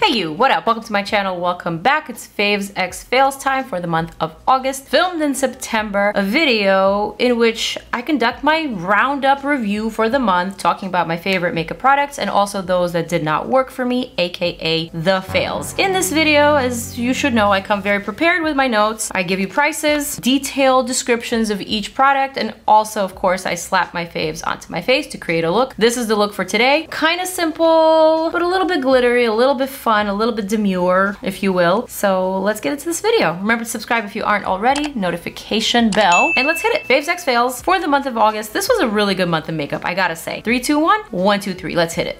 Hey you, what up? Welcome to my channel, welcome back. It's Faves X Fails time for the month of August. Filmed in September, a video in which I conduct my roundup review for the month, talking about my favorite makeup products and also those that did not work for me, aka the fails. In this video, as you should know, I come very prepared with my notes. I give you prices, detailed descriptions of each product, and also, of course, I slap my faves onto my face to create a look. This is the look for today. Kind of simple, but a little bit glittery, a little bit fun, a little bit demure, if you will. So let's get into this video. Remember to subscribe if you aren't already, notification bell, and let's hit it. Faves X Fails for the month of August. This was a really good month of makeup, I gotta say. 3, 2, 1, 1, 2, 3, let's hit it.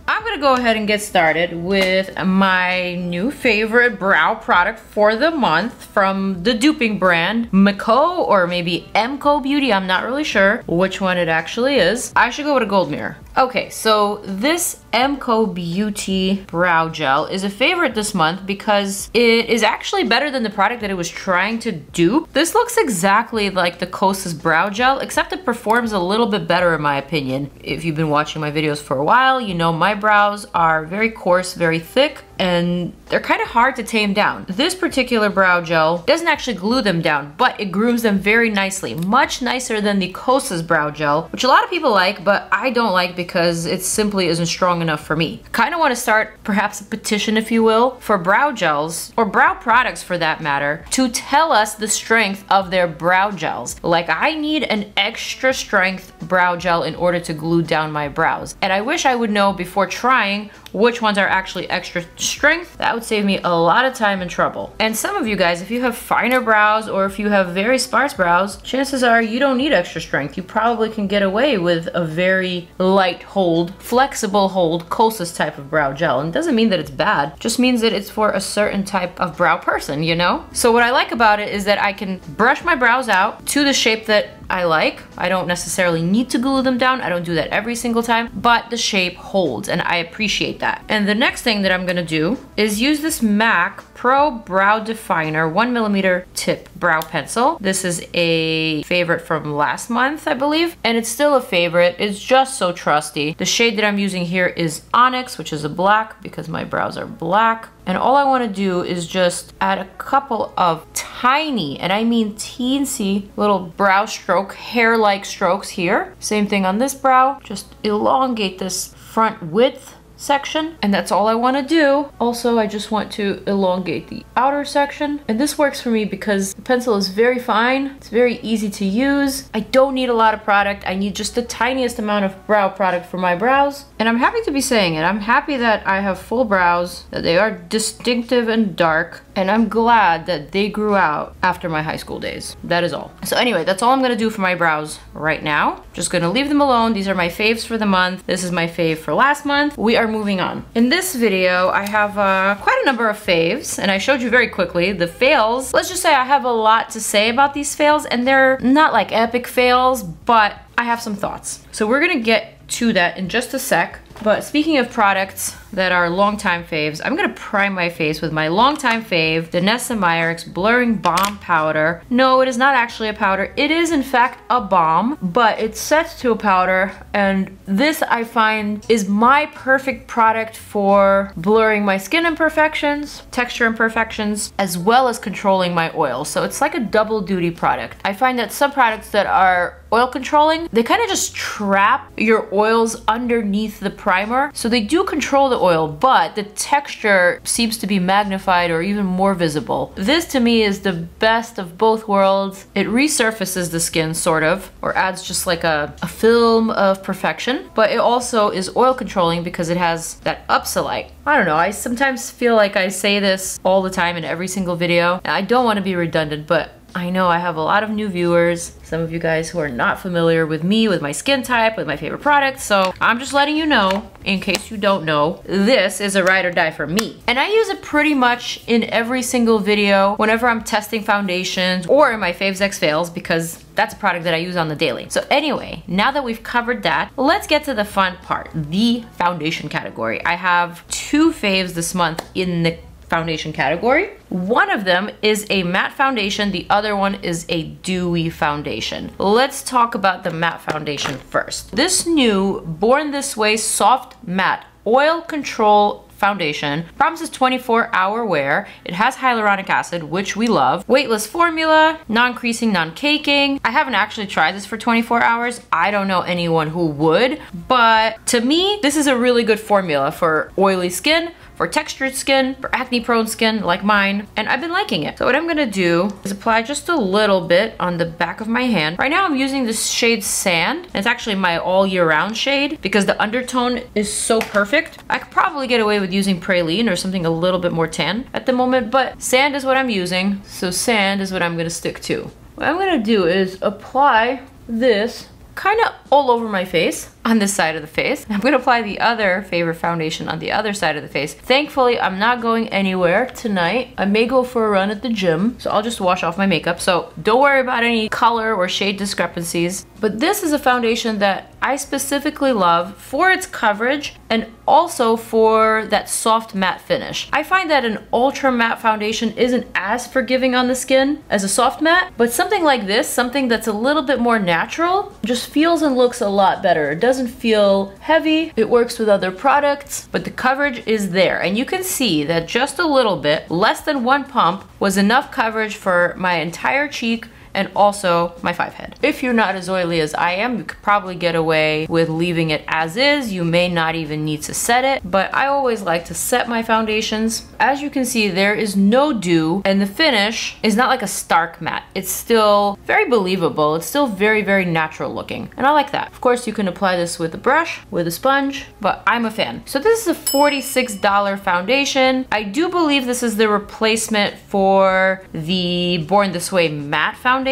I'm gonna go ahead and get started with my new favorite brow product for the month from the duping brand, MYRICKS, or maybe MCO Beauty, I'm not really sure which one it actually is. I should go with a gold mirror. Okay, so this MCO Beauty brow gel is a favorite this month because it is actually better than the product that it was trying to dupe. This looks exactly like the Kosas brow gel, except it performs a little bit better in my opinion. If you've been watching my videos for a while, you know my brows are very coarse, very thick, and they're kind of hard to tame down. This particular brow gel doesn't actually glue them down, but it grooms them very nicely. Much nicer than the Kosas brow gel, which a lot of people like, but I don't like because it simply isn't strong enough for me. Kind of want to start perhaps a petition, if you will, for brow gels, or brow products for that matter, to tell us the strength of their brow gels. Like, I need an extra strength brow gel in order to glue down my brows. And I wish I would know before trying which ones are actually extra strength. That would save me a lot of time and trouble. And some of you guys, if you have finer brows or if you have very sparse brows, chances are you don't need extra strength. You probably can get away with a very light hold, flexible hold, Kosas type of brow gel. And it doesn't mean that it's bad, it just means that it's for a certain type of brow person, you know? So what I like about it is that I can brush my brows out to the shape that I like. I don't necessarily need to glue them down. I don't do that every single time, but the shape holds and I appreciate that. And the next thing that I'm gonna do is use this MAC Pro Brow Definer 1mm tip brow pencil. This is a favorite from last month, I believe, and it's still a favorite. It's just so trusty. The shade that I'm using here is Onyx, which is a black because my brows are black. And all I want to do is just add a couple of tiny, and I mean teensy, little brow stroke, hair-like strokes here. Same thing on this brow. Just elongate this front width section, and that's all I want to do. Also, I just want to elongate the outer section, and this works for me because the pencil is very fine. It's very easy to use. I don't need a lot of product. I need just the tiniest amount of brow product for my brows, and I'm happy to be saying it. I'm happy that I have full brows, that they are distinctive and dark, and I'm glad that they grew out after my high school days. That is all. So anyway, that's all I'm gonna do for my brows right now. Just gonna leave them alone. These are my faves for the month. This is my fave for last month. We are moving on. In this video, I have quite a number of faves, and I showed you very quickly the fails. Let's just say I have a lot to say about these fails, and they're not like epic fails, but I have some thoughts. So we're gonna get to that in just a sec. But speaking of products that are longtime faves, I'm gonna prime my face with my longtime fave, DANESSA MYRICKS Blurring Balm Powder. No, it is not actually a powder. It is in fact a balm, but it's set to a powder, and this I find is my perfect product for blurring my skin imperfections, texture imperfections, as well as controlling my oil. So it's like a double duty product. I find that some products that are oil controlling, they kind of just trap your oils underneath the primer. So they do control the oil, but the texture seems to be magnified or even more visible. This to me is the best of both worlds. It resurfaces the skin sort of, or adds just like a film of perfection, but it also is oil controlling because it has that upsolite. I don't know, I sometimes feel like I say this all the time in every single video. I don't want to be redundant, but I know I have a lot of new viewers, some of you guys who are not familiar with me, with my skin type, with my favorite products, so I'm just letting you know, in case you don't know, this is a ride or die for me. And I use it pretty much in every single video whenever I'm testing foundations or in my Faves X Fails, because that's a product that I use on the daily. So anyway, now that we've covered that, let's get to the fun part, the foundation category. I have 2 faves this month in the foundation category. One of them is a matte foundation, the other one is a dewy foundation. Let's talk about the matte foundation first. This new Born This Way Soft Matte Oil Control foundation. Promises 24-hour wear. It has hyaluronic acid, which we love. Weightless formula, non-creasing, non-caking. I haven't actually tried this for 24 hours. I don't know anyone who would, but to me, this is a really good formula for oily skin, for textured skin, for acne prone skin like mine, and I've been liking it. So what I'm gonna do is apply just a little bit on the back of my hand. Right now I'm using this shade Sand, and it's actually my all year round shade because the undertone is so perfect. I could probably get away with using Praline or something a little bit more tan at the moment, but Sand is what I'm using, so Sand is what I'm gonna stick to. What I'm gonna do is apply this kind of all over my face, on this side of the face. I'm gonna apply the other favorite foundation on the other side of the face. Thankfully, I'm not going anywhere tonight. I may go for a run at the gym, so I'll just wash off my makeup. So don't worry about any color or shade discrepancies. But this is a foundation that I specifically love for its coverage and also for that soft matte finish. I find that an ultra matte foundation isn't as forgiving on the skin as a soft matte, but something like this, something that's a little bit more natural, just feels and looks a lot better. It doesn't feel heavy. It works with other products, but the coverage is there. And you can see that just a little bit, less than one pump, was enough coverage for my entire cheek and also my 5 head. If you're not as oily as I am, you could probably get away with leaving it as is. You may not even need to set it, but I always like to set my foundations. As you can see, there is no dew, and the finish is not like a stark matte. It's still very believable. It's still very, very natural looking, and I like that. Of course, you can apply this with a brush, with a sponge, but I'm a fan. So this is a $46 foundation. I do believe this is the replacement for the Born This Way matte foundation,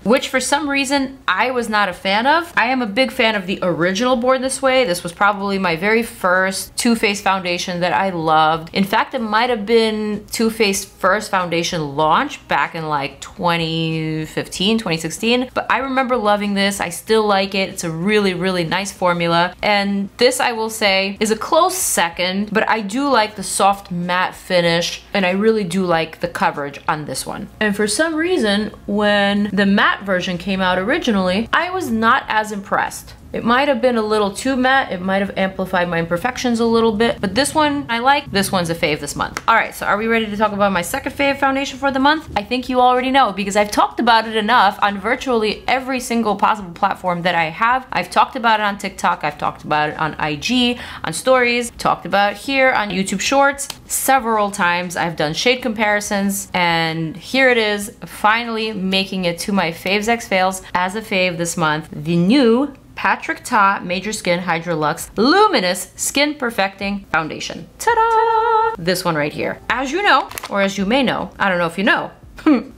which for some reason I was not a fan of. I am a big fan of the original Born This Way. This was probably my very first Too Faced foundation that I loved. In fact, it might have been Too Faced's first foundation launch back in like 2015, 2016. But I remember loving this. I still like it. It's a really, really nice formula. And this, I will say, is a close second, but I do like the soft matte finish, and I really do like the coverage on this one. And for some reason, when the matte version came out originally, I was not as impressed. It might have been a little too matte. It might have amplified my imperfections a little bit, but this one I like. This one's a fave this month. All right, so are we ready to talk about my second fave foundation for the month? I think you already know because I've talked about it enough on virtually every single possible platform that I have. I've talked about it on TikTok. I've talked about it on IG, on stories, talked about it here on YouTube Shorts. Several times I've done shade comparisons, and here it is, finally making it to my Faves X Fails as a fave this month. The new Patrick Ta Major Skin Hydra-Luxe Luminous Skin Perfecting Foundation. Ta-da! This one right here. As you know, or as you may know, I don't know if you know,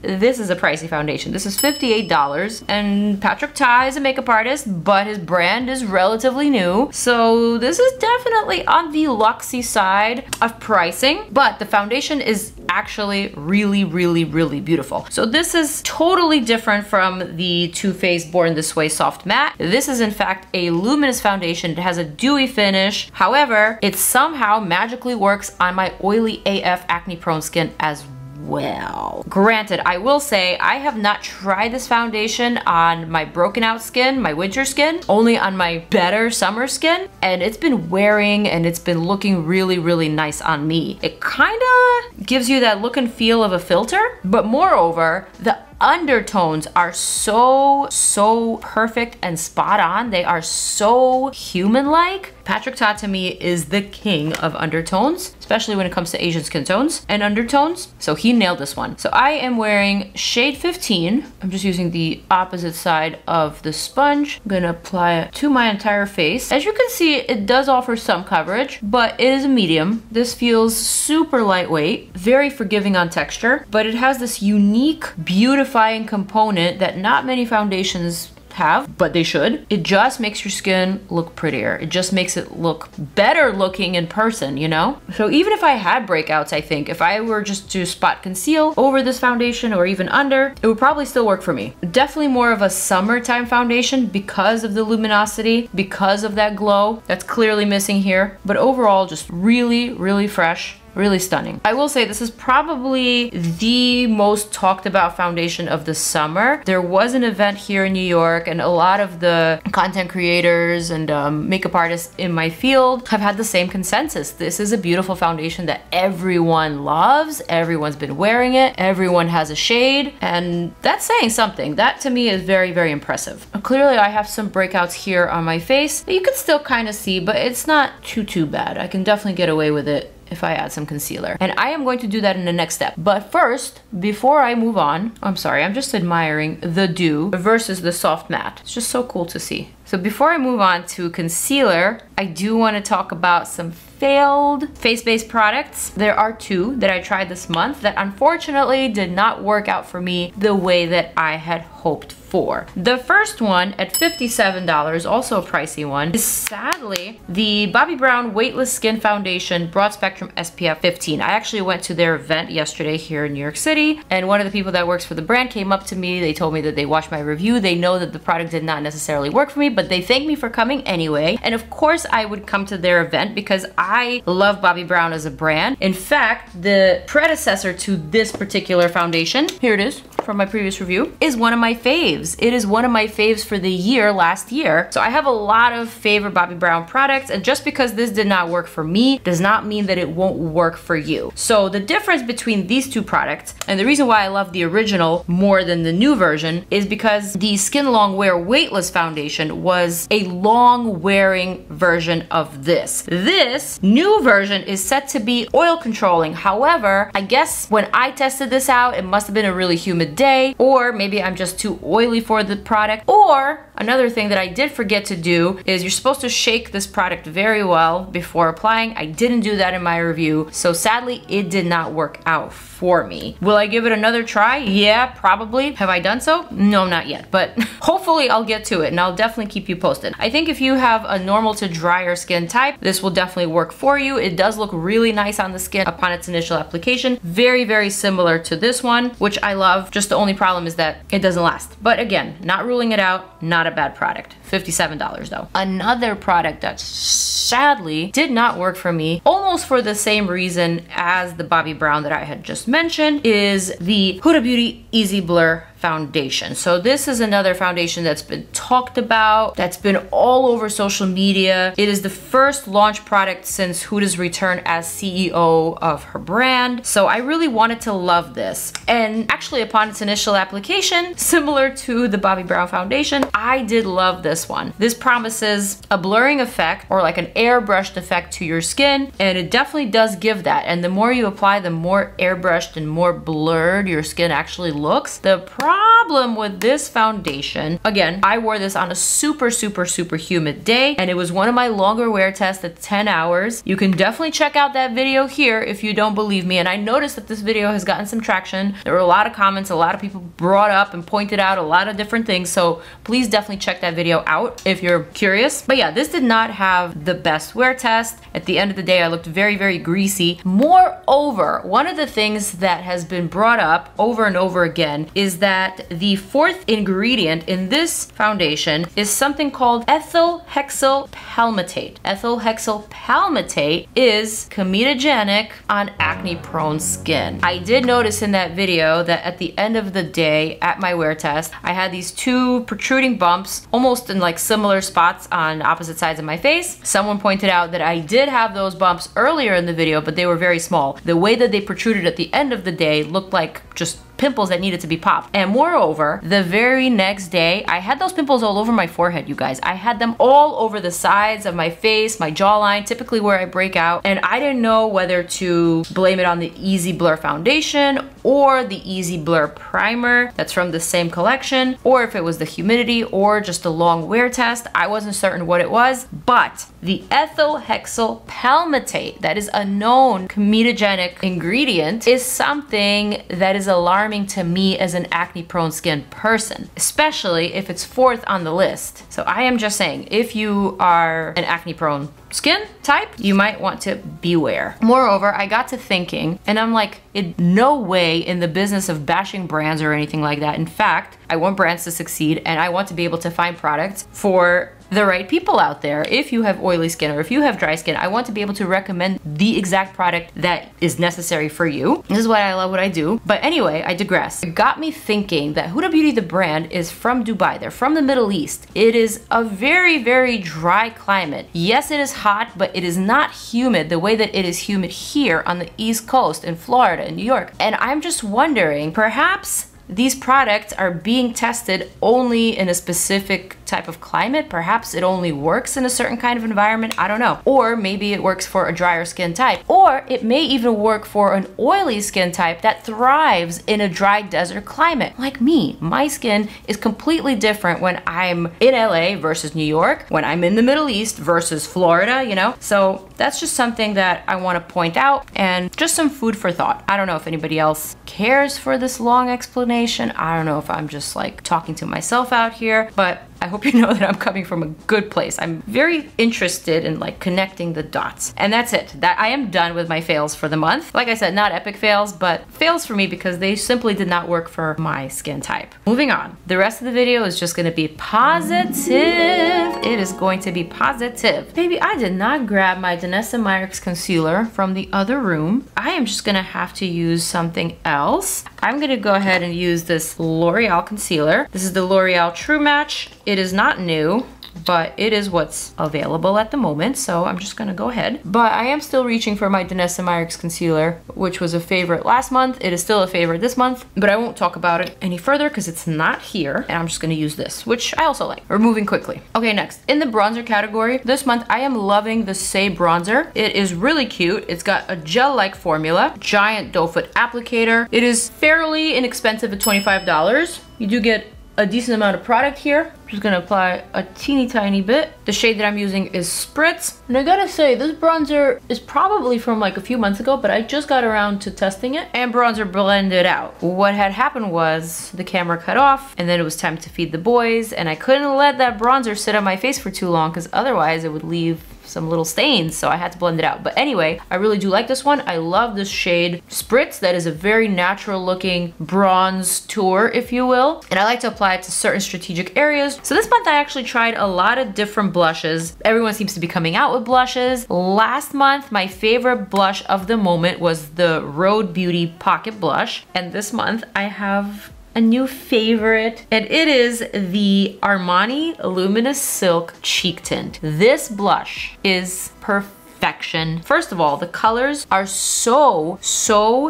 this is a pricey foundation. This is $58, and Patrick Ta is a makeup artist, but his brand is relatively new. So this is definitely on the luxy side of pricing, but the foundation is actually really, really, really beautiful. So this is totally different from the Too Faced Born This Way Soft Matte. This is in fact a luminous foundation. It has a dewy finish. However, it somehow magically works on my oily AF acne prone skin as well. Granted, I will say I have not tried this foundation on my broken out skin, my winter skin, only on my better summer skin, and it's been wearing and it's been looking really, really nice on me. It kind of gives you that look and feel of a filter, but moreover, the undertones are so perfect and spot on. They are so human-like. Patrick Ta to me is the king of undertones, especially when it comes to Asian skin tones and undertones. So he nailed this one. So I am wearing shade 15. I'm just using the opposite side of the sponge. I'm gonna apply it to my entire face. As you can see, it does offer some coverage, but it is a medium. This feels super lightweight, very forgiving on texture, but it has this unique, beautifying component that not many foundations have, but they should. It just makes your skin look prettier. It just makes it look better looking in person, you know? So even if I had breakouts, I think if I were just to spot conceal over this foundation or even under, it would probably still work for me. Definitely more of a summertime foundation because of the luminosity, because of that glow that's clearly missing here. But overall, just really, really fresh. really stunning. I will say this is probably the most talked about foundation of the summer. There was an event here in New York, and a lot of the content creators and makeup artists in my field have had the same consensus. This is a beautiful foundation that everyone loves. Everyone's been wearing it. Everyone has a shade, and that's saying something. That to me is very, very impressive. Clearly I have some breakouts here on my face that you can still kind of see, but it's not too bad. I can definitely get away with it if I add some concealer. And I am going to do that in the next step. But first, before I move on, I'm sorry, I'm just admiring the dew versus the soft matte. It's just so cool to see. So before I move on to concealer, I do want to talk about some failed face-based products. There are two that I tried this month that unfortunately did not work out for me the way that I had hoped for. The first one at $57, also a pricey one, is sadly the Bobbi Brown Weightless Skin Foundation Broad Spectrum SPF 15. I actually went to their event yesterday here in New York City, and one of the people that works for the brand came up to me. They told me that they watched my review. They know that the product did not necessarily work for me, but they thanked me for coming anyway. And of course I would come to their event because I love Bobbi Brown as a brand. In fact, the predecessor to this particular foundation, here it is from my previous review, is one of my faves. It is one of my faves for the year last year. So I have a lot of favorite Bobbi Brown products, and just because this did not work for me does not mean that it won't work for you. So the difference between these two products, and the reason why I love the original more than the new version, is because the Skin Long Wear Weightless Foundation was a long wearing version of this. This new version is set to be oil controlling. However, I guess when I tested this out, it must have been a really humid day, or maybe I'm just too oily for the product. Or another thing that I did forget to do is you're supposed to shake this product very well before applying. I didn't do that in my review, so sadly it did not work out for me. Will I give it another try? Yeah, probably. Have I done so? No, not yet, but hopefully I'll get to it, and I'll definitely keep you posted. I think if you have a normal to drier skin type, this will definitely work for you. It does look really nice on the skin upon its initial application. Very, very similar to this one, which I love. Just the only problem is that it doesn't last. But again, not ruling it out, not a bad product. $57 though. Another product that sadly did not work for me, almost for the same reason as the Bobbi Brown that I had just mentioned, is the Huda Beauty Easy Blur foundation. So this is another foundation that's been talked about, that's been all over social media. It is the first launch product since Huda's return as CEO of her brand. So I really wanted to love this. And actually upon its initial application, similar to the Bobbi Brown foundation, I did love this one. This promises a blurring effect, or like an airbrushed effect to your skin, and it definitely does give that. And the more you apply, the more airbrushed and more blurred your skin actually looks. The problem with this foundation, again, I wore this on a super humid day, and it was one of my longer wear tests at 10 hours. You can definitely check out that video here if you don't believe me. And I noticed that this video has gotten some traction. There were a lot of comments, a lot of people brought up and pointed out a lot of different things. So please definitely check that video out if you're curious. But yeah, this did not have the best wear test. At the end of the day, I looked very greasy. Moreover, one of the things that has been brought up over and over again is that the fourth ingredient in this foundation is something called ethyl hexyl palmitate. Ethyl hexyl palmitate is comedogenic on acne-prone skin. I did notice in that video that at the end of the day at my wear test, I had these two protruding bumps almost in like similar spots on opposite sides of my face. Someone pointed out that I did have those bumps earlier in the video, but they were very small. The way that they protruded at the end of the day looked like just pimples that needed to be popped. And moreover, the very next day, I had those pimples all over my forehead, you guys. I had them all over the sides of my face, my jawline, typically where I break out. And I didn't know whether to blame it on the Easy Blur foundation or the Easy Blur primer that's from the same collection, or if it was the humidity or just a long wear test. I wasn't certain what it was, but the ethyl hexyl palmitate, that is a known comedogenic ingredient, is something that is alarming to me as an acne-prone skin person, especially if it's fourth on the list. So I am just saying, if you are an acne-prone skin type, you might want to beware. Moreover, I got to thinking, and I'm like, in no way in the business of bashing brands or anything like that. In fact, I want brands to succeed, and I want to be able to find products for the right people out there. If you have oily skin or if you have dry skin, I want to be able to recommend the exact product that is necessary for you. This is why I love what I do. But anyway, I digress. It got me thinking that Huda Beauty, the brand, is from Dubai. They're from the Middle East. It is a very, very dry climate. Yes, it is hot, but it is not humid the way that it is humid here on the East Coast in Florida and New York. And I'm just wondering, perhaps these products are being tested only in a specific type of climate. Perhaps it only works in a certain kind of environment. I don't know. Or maybe it works for a drier skin type. Or it may even work for an oily skin type that thrives in a dry desert climate. Like me, my skin is completely different when I'm in LA versus New York, when I'm in the Middle East versus Florida, you know? So that's just something that I want to point out, and just some food for thought. I don't know if anybody else cares for this long explanation. I don't know if I'm just like talking to myself out here, but I hope you know that I'm coming from a good place. I'm very interested in like connecting the dots. And that's it. That I am done with my fails for the month. Like I said, not epic fails, but fails for me because they simply did not work for my skin type. Moving on. The rest of the video is just gonna be positive. It is going to be positive. Baby, I did not grab my DANESSA MYRICKS concealer from the other room. I am just gonna have to use something else. I'm gonna go ahead and use this L'Oreal concealer. This is the L'Oreal True Match. It is not new, but it is what's available at the moment, so I'm just gonna go ahead. But I am still reaching for my DANESSA MYRICKS concealer, which was a favorite last month. It is still a favorite this month, but I won't talk about it any further because it's not here, and I'm just gonna use this, which I also like. We're moving quickly. Okay, next, in the bronzer category, this month I am loving the SAIE bronzer. It is really cute. It's got a gel-like formula, giant doe foot applicator. It is fairly inexpensive at $25. You do get a decent amount of product here. I'm just gonna apply a teeny tiny bit. The shade that I'm using is Spritz. And I gotta say, this bronzer is probably from like a few months ago, but I just got around to testing it, and bronzer blended out. What had happened was the camera cut off, and then it was time to feed the boys, and I couldn't let that bronzer sit on my face for too long because otherwise it would leave some little stains, so I had to blend it out. But anyway, I really do like this one. I love this shade Spritz. That is a very natural looking bronze tour, if you will. And I like to apply it to certain strategic areas. So this month I actually tried a lot of different blushes. Everyone seems to be coming out with blushes. Last month, my favorite blush of the moment was the Rhode Beauty Pocket Blush. And this month I have a new favorite, and it is the Armani Luminous Silk Cheek Tint. This blush is perfection. First of all, the colors are so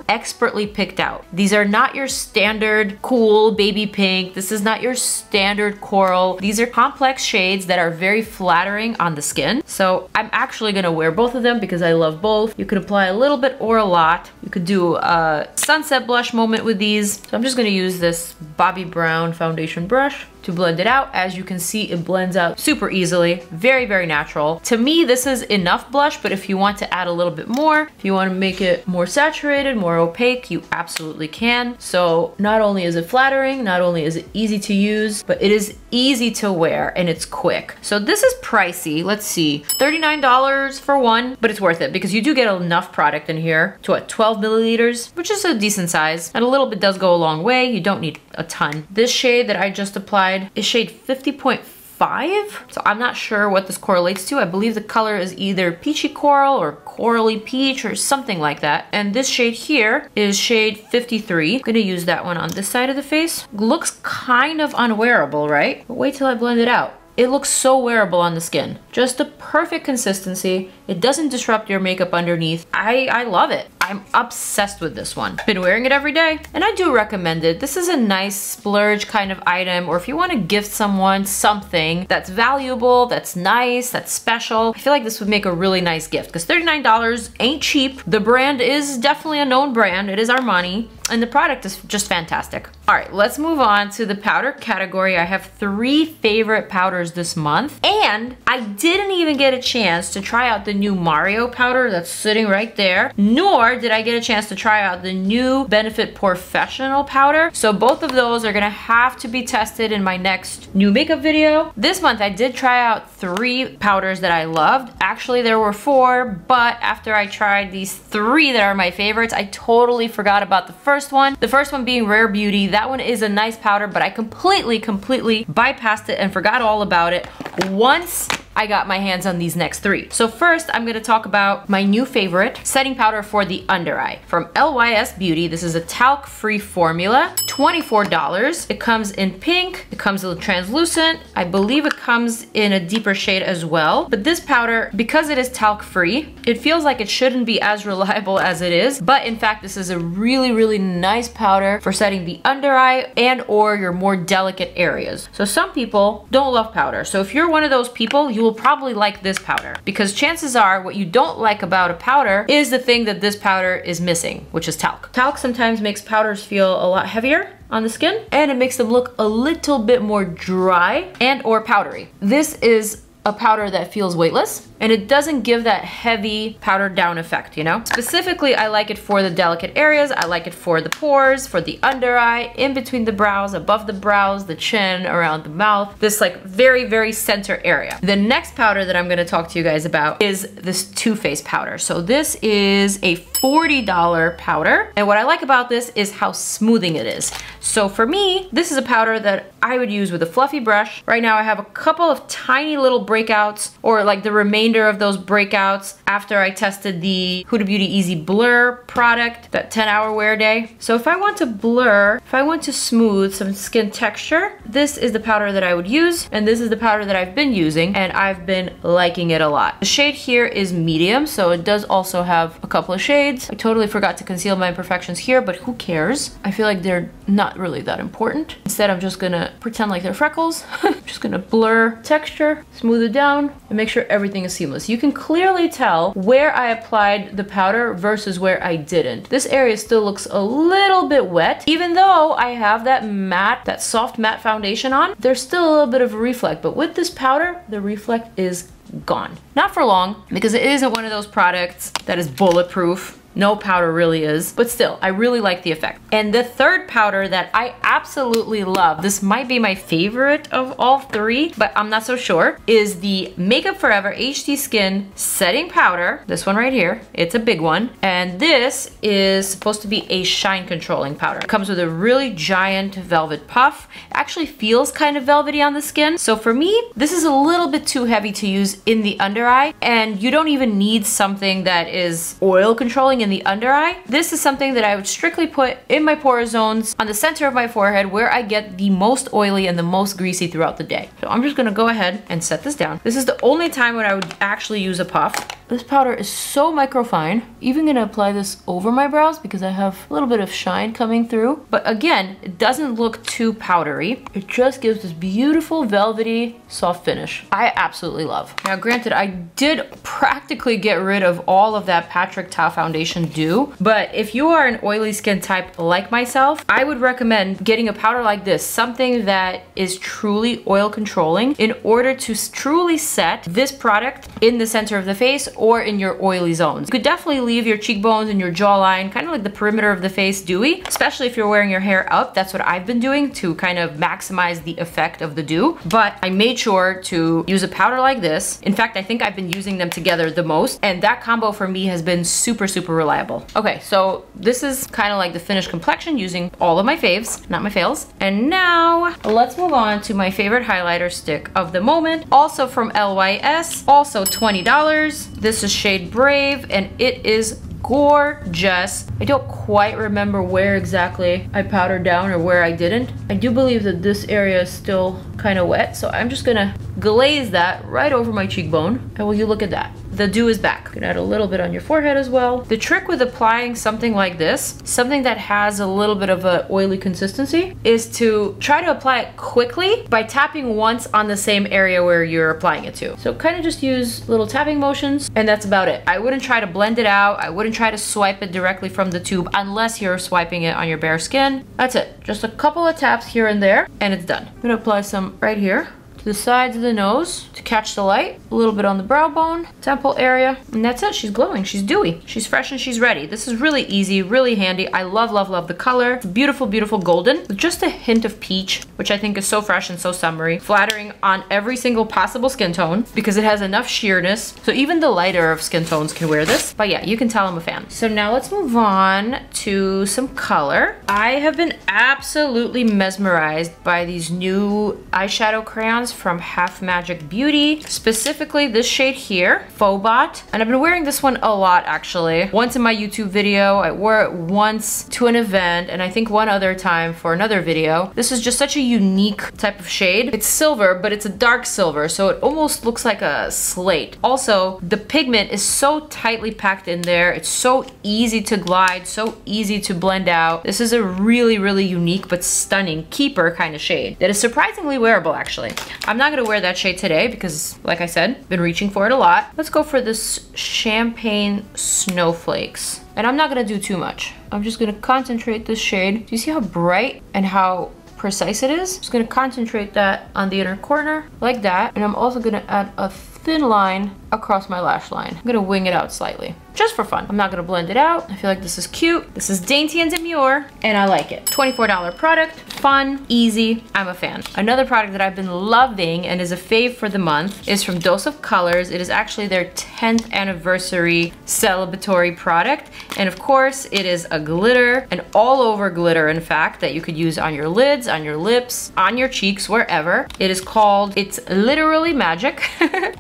expertly picked out. These are not your standard cool baby pink. This is not your standard coral. These are complex shades that are very flattering on the skin. So I'm actually gonna wear both of them because I love both. You could apply a little bit or a lot. You could do a sunset blush moment with these. So I'm just gonna use this Bobbi Brown foundation brush to blend it out. As you can see, it blends out super easily. Very natural. To me, this is enough blush, but if you want to add a little bit more, if you want to make it more saturated, more opaque, you absolutely can. So not only is it flattering, not only is it easy to use, but it is easy to wear and it's quick. So this is pricey. Let's see, $39 for one, but it's worth it because you do get enough product in here to what, 12 milliliters, which is a decent size. And a little bit does go a long way. You don't need a ton. This shade that I just applied is shade 50.5. So I'm not sure what this correlates to. I believe the color is either peachy coral or corally peach or something like that. And this shade here is shade 53. I'm gonna use that one on this side of the face. Looks kind of unwearable, right? But wait till I blend it out. It looks so wearable on the skin. Just the perfect consistency. It doesn't disrupt your makeup underneath. I love it. I'm obsessed with this one. Been wearing it every day, and I do recommend it. This is a nice splurge kind of item, or if you want to gift someone something that's valuable, that's nice, that's special, I feel like this would make a really nice gift because $39 ain't cheap. The brand is definitely a known brand. It is Armani, and the product is just fantastic. All right, let's move on to the powder category. I have 3 favorite powders this month, and I didn't even get a chance to try out the new Mario powder that's sitting right there, nor did I get a chance to try out the new Benefit Professional powder. So both of those are gonna have to be tested in my next new makeup video. This month I did try out 3 powders that I loved. Actually, there were 4, but after I tried these 3 that are my favorites, I totally forgot about the first one. The first one being Rare Beauty. That one is a nice powder, but I completely bypassed it and forgot all about it once I got my hands on these next 3. So first, I'm gonna talk about my new favorite setting powder for the under eye from LYS Beauty. This is a talc-free formula, $24. It comes in pink, it comes in translucent. I believe it comes in a deeper shade as well. But this powder, because it is talc-free, it feels like it shouldn't be as reliable as it is. But in fact, this is a really nice powder for setting the under eye and or your more delicate areas. So some people don't love powder. So if you're one of those people, you will probably like this powder, because chances are what you don't like about a powder is the thing that this powder is missing, which is talc. Talc sometimes makes powders feel a lot heavier on the skin, and it makes them look a little bit more dry and or powdery. This is a powder that feels weightless, and it doesn't give that heavy powdered down effect, you know? Specifically, I like it for the delicate areas. I like it for the pores, for the under eye, in between the brows, above the brows, the chin, around the mouth, this like very center area. The next powder that I'm gonna talk to you guys about is this Too Faced powder. So this is a $40 powder, and what I like about this is how smoothing it is. So for me, this is a powder that I would use with a fluffy brush. Right now I have a couple of tiny little breakouts, or like the remainder of those breakouts after I tested the Huda Beauty Easy Blur product, that 10-hour wear day. So if I want to blur, if I want to smooth some skin texture, this is the powder that I would use, and this is the powder that I've been using, and I've been liking it a lot. The shade here is medium, so it does also have a couple of shades. I totally forgot to conceal my imperfections here, but who cares? I feel like they're not really that important. Instead, I'm just gonna pretend like they're freckles. Just gonna blur texture, smooth it down, and make sure everything is seamless. You can clearly tell where I applied the powder versus where I didn't. This area still looks a little bit wet. Even though I have that matte, that soft matte foundation on, there's still a little bit of a reflect, but with this powder, the reflect is gone. Not for long, because it isn't one of those products that is bulletproof. No powder really is, but still, I really like the effect. And the third powder that I absolutely love, this might be my favorite of all 3, but I'm not so sure, is the Makeup Forever HD Skin Setting Powder. This one right here, it's a big one. And this is supposed to be a shine controlling powder. It comes with a really giant velvet puff. It actually feels kind of velvety on the skin. So for me, this is a little bit too heavy to use in the under eye, and you don't even need something that is oil controlling in the under eye. This is something that I would strictly put in my pore zones on the center of my forehead, where I get the most oily and the most greasy throughout the day. So I'm just gonna go ahead and set this down. This is the only time when I would actually use a puff. This powder is so microfine. Even gonna apply this over my brows because I have a little bit of shine coming through. But again, it doesn't look too powdery. It just gives this beautiful velvety soft finish. I absolutely love. Now granted, I did practically get rid of all of that Patrick Ta foundation dew, but if you are an oily skin type like myself, I would recommend getting a powder like this, something that is truly oil controlling, in order to truly set this product in the center of the face or in your oily zones. You could definitely leave your cheekbones and your jawline, kind of like the perimeter of the face, dewy, especially if you're wearing your hair up. That's what I've been doing to kind of maximize the effect of the dew. But I made sure to use a powder like this. In fact, I think I've been using them together the most, and that combo for me has been super reliable. Okay, so this is kind of like the finished complexion using all of my faves, not my fails. And now let's move on to my favorite highlighter stick of the moment, also from LYS, also $20. This is shade Brave, and it is gorgeous. I don't quite remember where exactly I powdered down or where I didn't. I do believe that this area is still kind of wet, so I'm just gonna glaze that right over my cheekbone. And will you look at that? the dew is back. You can add a little bit on your forehead as well. The trick with applying something like this, something that has a little bit of an oily consistency, is to try to apply it quickly by tapping once on the same area where you're applying it to. So kind of just use little tapping motions, and that's about it. I wouldn't try to blend it out. I wouldn't try to swipe it directly from the tube unless you're swiping it on your bare skin. That's it. Just a couple of taps here and there, and it's done. I'm gonna apply some right here to the sides of the nose to catch the light, a little bit on the brow bone, temple area, and that's it. She's glowing, she's dewy, she's fresh, and she's ready. This is really easy, really handy. I love, love, love the color. It's beautiful, beautiful golden with just a hint of peach, which I think is so fresh and so summery, flattering on every single possible skin tone because it has enough sheerness. So even the lighter of skin tones can wear this. But yeah, you can tell I'm a fan. So now let's move on to some color. I have been absolutely mesmerized by these new eyeshadow crayons from Half Magic Beauty, specifically this shade here, Phobot. And I've been wearing this one a lot actually. Once in my YouTube video, I wore it once to an event, and I think one other time for another video. This is just such a unique type of shade. It's silver, but it's a dark silver, so it almost looks like a slate. Also, the pigment is so tightly packed in there. It's so easy to glide, so easy to blend out. This is a really, really unique but stunning keeper kind of shade that is surprisingly wearable actually. I'm not gonna wear that shade today because, like I said, been reaching for it a lot. Let's go for this Champagne Snowflakes. And I'm not gonna do too much. I'm just gonna concentrate this shade. Do you see how bright and how precise it is? Just gonna concentrate that on the inner corner like that. And I'm also gonna add a thin line across my lash line. I'm gonna wing it out slightly, just for fun. I'm not gonna blend it out. I feel like this is cute. This is dainty and demure, and I like it. $24 product, fun, easy, I'm a fan. Another product that I've been loving and is a fave for the month is from Dose of Colors. It is actually their 10th anniversary celebratory product. And of course, it is a glitter, an all over glitter in fact, that you could use on your lids, on your lips, on your cheeks, wherever. It is called It's Literally Magic.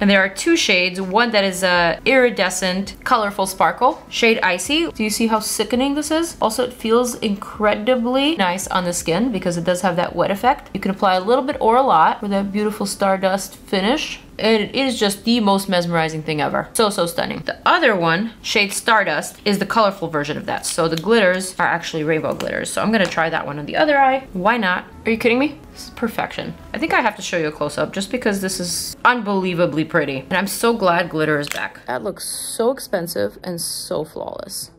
And there are two shades, one that is a iridescent, colorful sparkle, shade Icy. Do you see how sickening this is? Also, it feels incredibly nice on the skin because it does have that wet effect. You can apply a little bit or a lot for that beautiful stardust finish. And it is just the most mesmerizing thing ever. So, so stunning. The other one, shade Stardust, is the colorful version of that. So the glitters are actually rainbow glitters. So I'm gonna try that one on the other eye. Why not? Are you kidding me? This is perfection. I think I have to show you a close-up just because this is unbelievably pretty. And I'm so glad glitter is back. That looks so expensive and so flawless.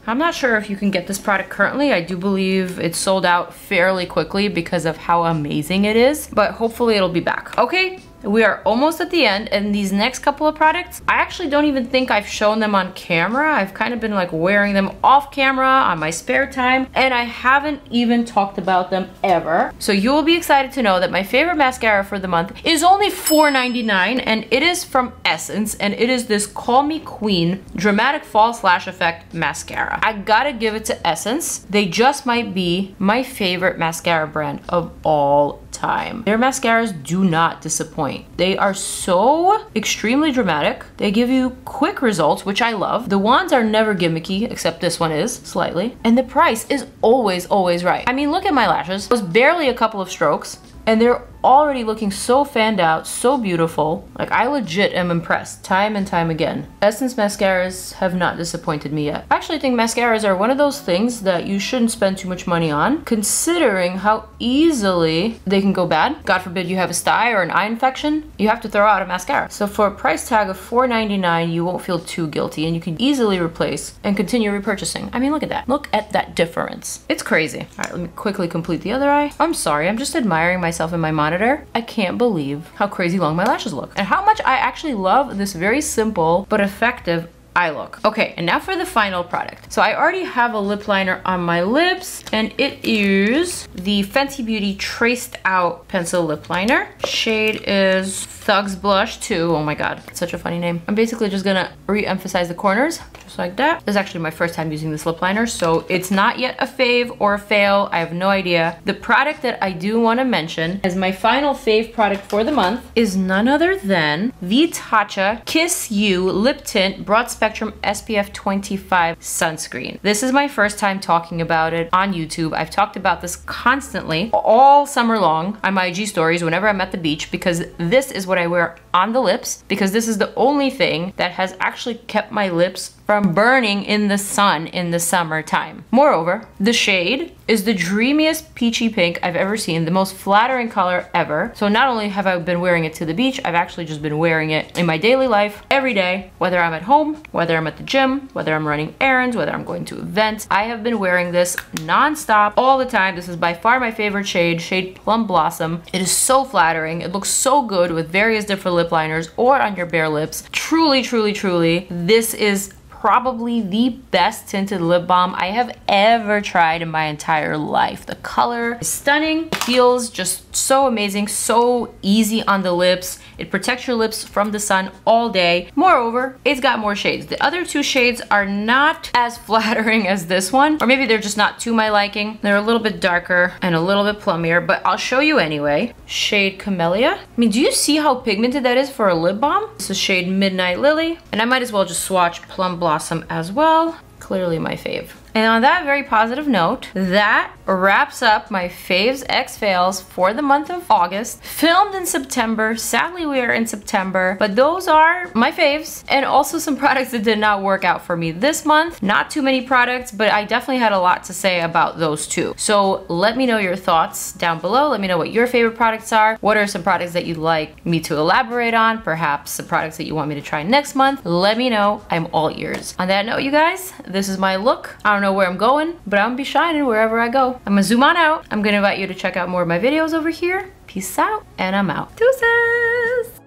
I'm not sure if you can get this product currently. I do believe it's sold out fairly quickly because of how amazing it is, but hopefully it'll be back. Okay, we are almost at the end, and these next couple of products, I actually don't even think I've shown them on camera. I've kind of been like wearing them off camera on my spare time, and I haven't even talked about them ever. So you will be excited to know that my favorite mascara for the month is only $4.99, and it is from Essence, and it is this Call Me Queen Dramatic False Lash Effect Mascara. I gotta give it to Essence. They just might be my favorite mascara brand of all time. Their mascaras do not disappoint. They are so extremely dramatic. They give you quick results, which I love. The wands are never gimmicky, except this one is slightly. And the price is always, always right. I mean, look at my lashes. It was barely a couple of strokes, and they're already looking so fanned out, so beautiful. Like, I legit am impressed time and time again. Essence mascaras have not disappointed me yet. I actually think mascaras are one of those things that you shouldn't spend too much money on, considering how easily they can go bad. God forbid you have a sty or an eye infection, you have to throw out a mascara. So for a price tag of $4.99, you won't feel too guilty, and you can easily replace and continue repurchasing. I mean, look at that. Look at that difference. It's crazy. All right, let me quickly complete the other eye. I'm sorry, I'm just admiring myself in my monitor. I can't believe how crazy long my lashes look and how much I actually love this very simple but effective eye look. Okay, and now for the final product. So I already have a lip liner on my lips, and it is the Fenty Beauty Traced Out Pencil Lip Liner. Shade is Thugs Blush 2. Oh my god, it's such a funny name. I'm basically just gonna re-emphasize the corners, just like that. This is actually my first time using this lip liner, so it's not yet a fave or a fail. I have no idea. The product that I do want to mention as my final fave product for the month is none other than the TATCHA Kiss You Lip Tint Broad Spectrum spectrum SPF 25 sunscreen. This is my first time talking about it on YouTube. I've talked about this constantly all summer long on my IG stories whenever I'm at the beach, because this is what I wear on the lips, because this is the only thing that has actually kept my lips from burning in the sun in the summertime. Moreover, the shade is the dreamiest peachy pink I've ever seen, the most flattering color ever. So not only have I been wearing it to the beach, I've actually just been wearing it in my daily life every day, whether I'm at home, whether I'm at the gym, whether I'm running errands, whether I'm going to events. I have been wearing this non-stop all the time. This is by far my favorite shade Plum Blossom. It is so flattering. It looks so good with various different lip liners or on your bare lips. Truly, truly, truly, this is probably the best tinted lip balm I have ever tried in my entire life. The color is stunning, feels just so amazing, so easy on the lips. It protects your lips from the sun all day. Moreover, it's got more shades. The other two shades are not as flattering as this one, or maybe they're just not to my liking. They're a little bit darker and a little bit plummier, but I'll show you anyway. Shade Camellia. I mean, do you see how pigmented that is for a lip balm? This is shade Midnight Lily, and I might as well just swatch Plum Blossom as well. Clearly my fave. And on that very positive note, that wraps up my Faves X Fails for the month of August. Filmed in September. Sadly, we are in September, but those are my faves, and also some products that did not work out for me this month. Not too many products, but I definitely had a lot to say about those two. So let me know your thoughts down below. Let me know what your favorite products are. What are some products that you'd like me to elaborate on? Perhaps some products that you want me to try next month. Let me know. I'm all ears. On that note, you guys, this is my look. I don't know where I'm going, but I'm gonna be shining wherever I go. I'm gonna zoom on out. I'm gonna invite you to check out more of my videos over here. Peace out, and I'm out. Deuces!